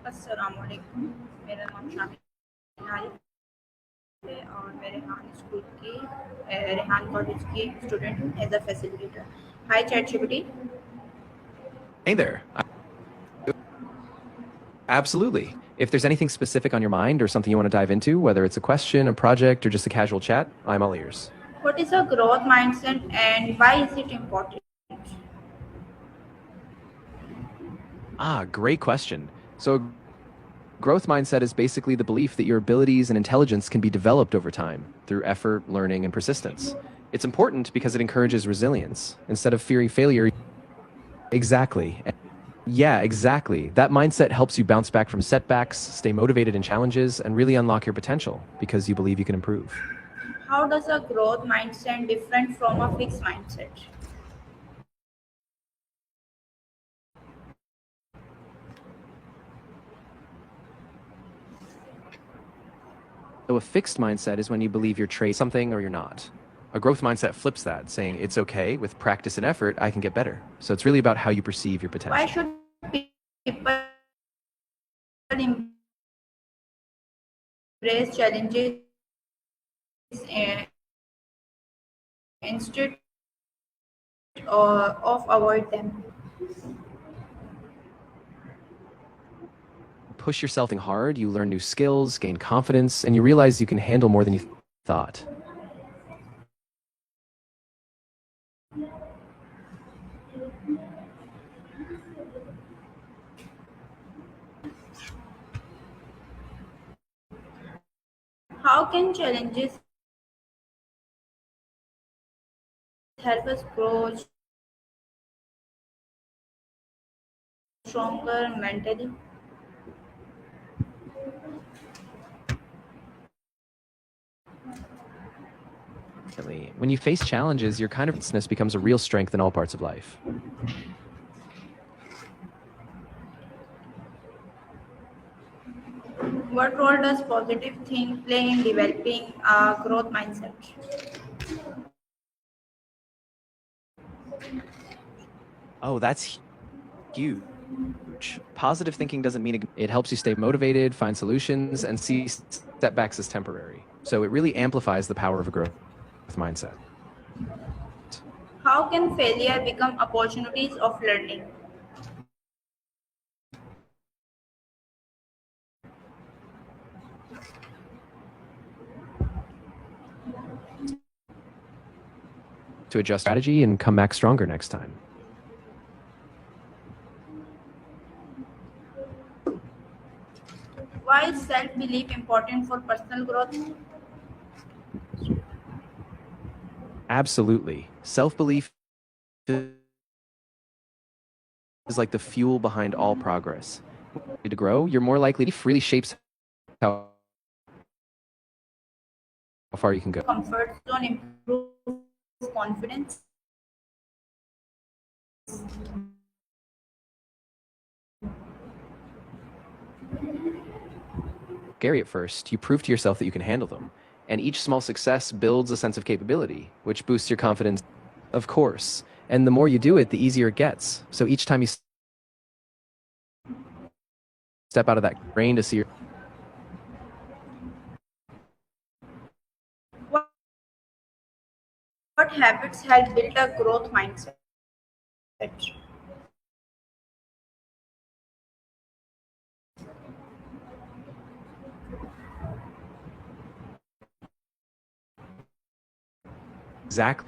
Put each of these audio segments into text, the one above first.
अस्सलामुअलैकुम। मेरा नाम शामिल है और मैं रेहान कॉलेज की स्टूडेंट हूँ as a facilitator. Hi ChatGPT. Hey there. Absolutely. If there's anything specific on your mind or something you want to dive into, whether it's a question, a project, or just a casual chat, I'm all ears. What is a growth mindset and why is it important? Great question. So, growth mindset is basically the belief that your abilities and intelligence can be developed over time through effort, learning, and persistence. It's important because it encourages resilience instead of fearing failure. Exactly. Yeah, exactly. That mindset helps you bounce back from setbacks, stay motivated in challenges, and really unlock your potential because you believe you can improve. How does a growth mindset different from a fixed mindset? So a fixed mindset is when you believe you're trade something or you're not. A growth mindset flips that, saying it's okay, with practice and effort, I can get better. So it's really about how you perceive your Why potential. should people embrace challenges instead of avoid them? Push yourself hard, you learn new skills, gain confidence, and you realize you can handle more than you thought. How can challenges help us grow stronger mentally? When you face challenges, your kind of becomes a real strength in all parts of life. What role does positive think play in developing a growth mindset? Oh, that's huge. Positive thinking doesn't mean it helps you stay motivated, find solutions, and see setbacks as temporary. So it really amplifies the power of a growth mindset. How can failure become opportunities of learning? To adjust strategy and come back stronger next time. Why is self belief important for personal growth? Absolutely. Self-belief is like the fuel behind all progress. To grow, you're more likely to really shapes how far you can go. Comfort zone improve confidence. Scary at first, you prove to yourself that you can handle them. And each small success builds a sense of capability, which boosts your confidence, of course. And the more you do it, the easier it gets. So each time you step out of that brain to see your What, what habits help build a growth mindset? exact,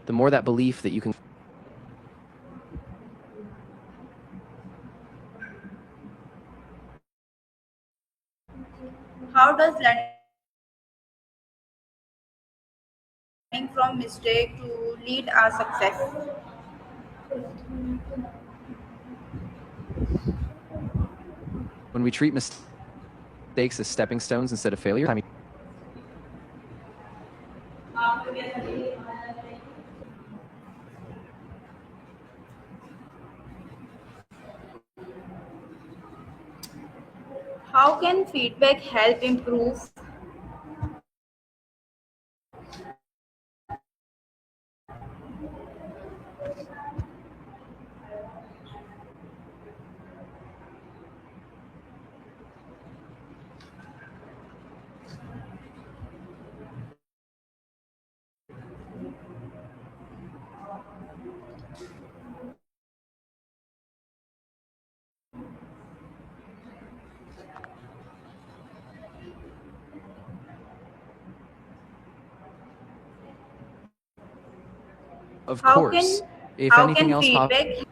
the more that belief that you can. How does learning from mistake to lead a success? When we treat mistakes as stepping stones instead of failure, How can feedback help improve? Of How course, can if how anything can else pops, feedback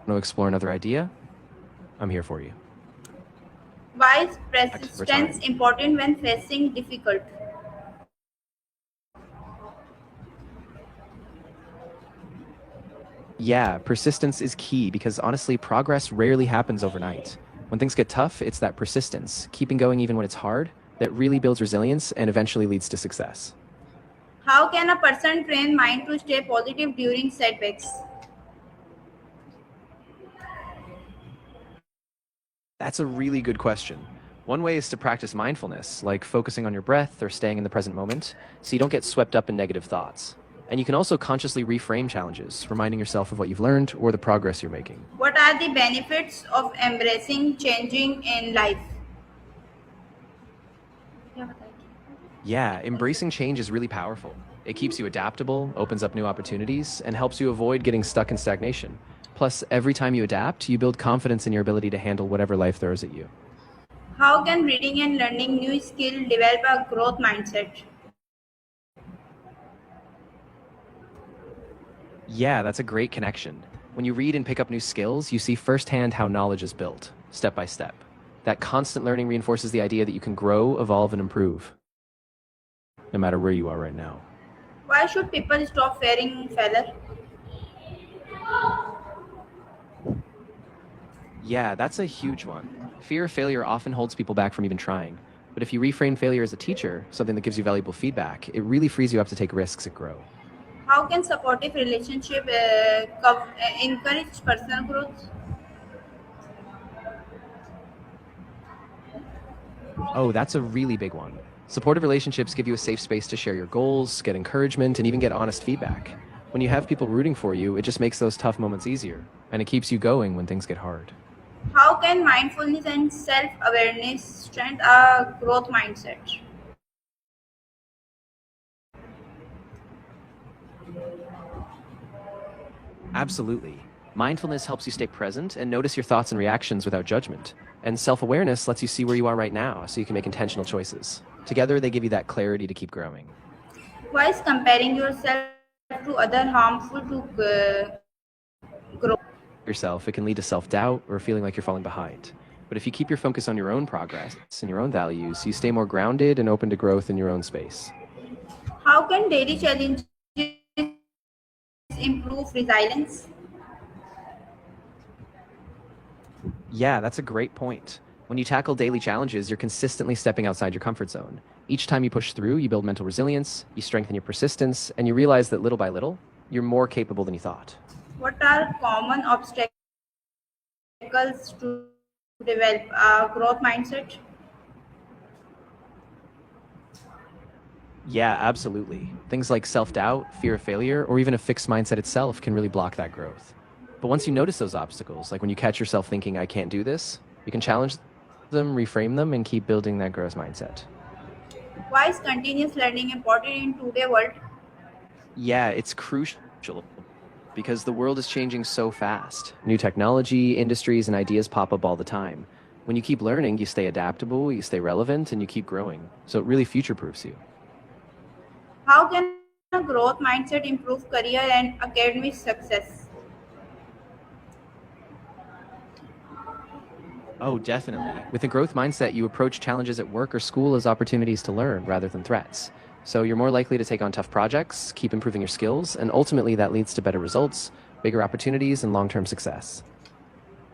want to explore another idea, I'm here for you. why is Over persistence time. important when facing difficult? Yeah, persistence is key because honestly, progress rarely happens overnight. When things get tough, it's that persistence, keeping going even when it's hard, that really builds resilience and eventually leads to success. How can a person train mind to stay positive during setbacks? That's a really good question. One way is to practice mindfulness, like focusing on your breath or staying in the present moment, so you don't get swept up in negative thoughts. And you can also consciously reframe challenges, reminding yourself of what you've learned or the progress you're making. What are the benefits of embracing changing in life? Yeah, embracing change is really powerful. It keeps you adaptable, opens up new opportunities, and helps you avoid getting stuck in stagnation. Plus, every time you adapt, you build confidence in your ability to handle whatever life throws at you. How can reading and learning new skill develop a growth mindset? Yeah, that's a great connection. When you read and pick up new skills, you see firsthand how knowledge is built, step by step. That constant learning reinforces the idea that you can grow, evolve, and improve, no matter where you are right now. Why should people stop fearing failure? Yeah, that's a huge one. Fear of failure often holds people back from even trying. But if you reframe failure as a teacher, something that gives you valuable feedback, it really frees you up to take risks and grow. How can supportive relationship encourage personal growth? Oh, that's a really big one. Supportive relationships give you a safe space to share your goals, get encouragement, and even get honest feedback. When you have people rooting for you, it just makes those tough moments easier, and it keeps you going when things get hard. How can mindfulness and self-awareness strengthen a growth mindset? Absolutely. Mindfulness helps you stay present and notice your thoughts and reactions without judgment. And self awareness lets you see where you are right now so you can make intentional choices. Together, they give you that clarity to keep growing. Why is comparing yourself to other harmful to grow? Yourself, it can lead to self doubt or feeling like you're falling behind. But if you keep your focus on your own progress and your own values, you stay more grounded and open to growth in your own space. How can daily challenges improve resilience? Yeah, that's a great point. When you tackle daily challenges, you're consistently stepping outside your comfort zone. Each time you push through, you build mental resilience, you strengthen your persistence, and you realize that little by little, you're more capable than you thought. What are common obstacles to develop a growth mindset? Yeah, absolutely. Things like self doubt, fear of failure, or even a fixed mindset itself can really block that growth. But once you notice those obstacles, like when you catch yourself thinking, I can't do this, you can challenge them, reframe them, and keep building that growth mindset. Why is continuous learning important in today's world? Yeah, it's crucial because the world is changing so fast. New technology, industries, and ideas pop up all the time. When you keep learning, you stay adaptable, you stay relevant, and you keep growing. So it really future proofs you. How can a growth mindset improve career and academic success? Oh, definitely. With a growth mindset, you approach challenges at work or school as opportunities to learn rather than threats. So you're more likely to take on tough projects, keep improving your skills, and ultimately that leads to better results, bigger opportunities, and long term success.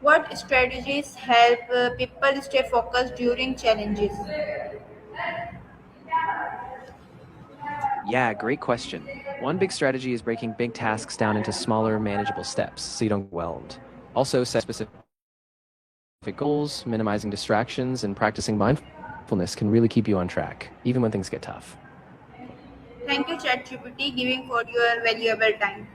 What strategies help people stay focused during challenges? Yeah, great question. One big strategy is breaking big tasks down into smaller, manageable steps so you don't get overwhelmed. Also, set specific goals, minimizing distractions, and practicing mindfulness can really keep you on track, even when things get tough. Thank you, ChatGPT, giving for your valuable time.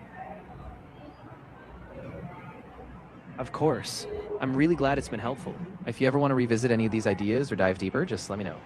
Of course. I'm really glad it's been helpful. If you ever want to revisit any of these ideas or dive deeper, just let me know.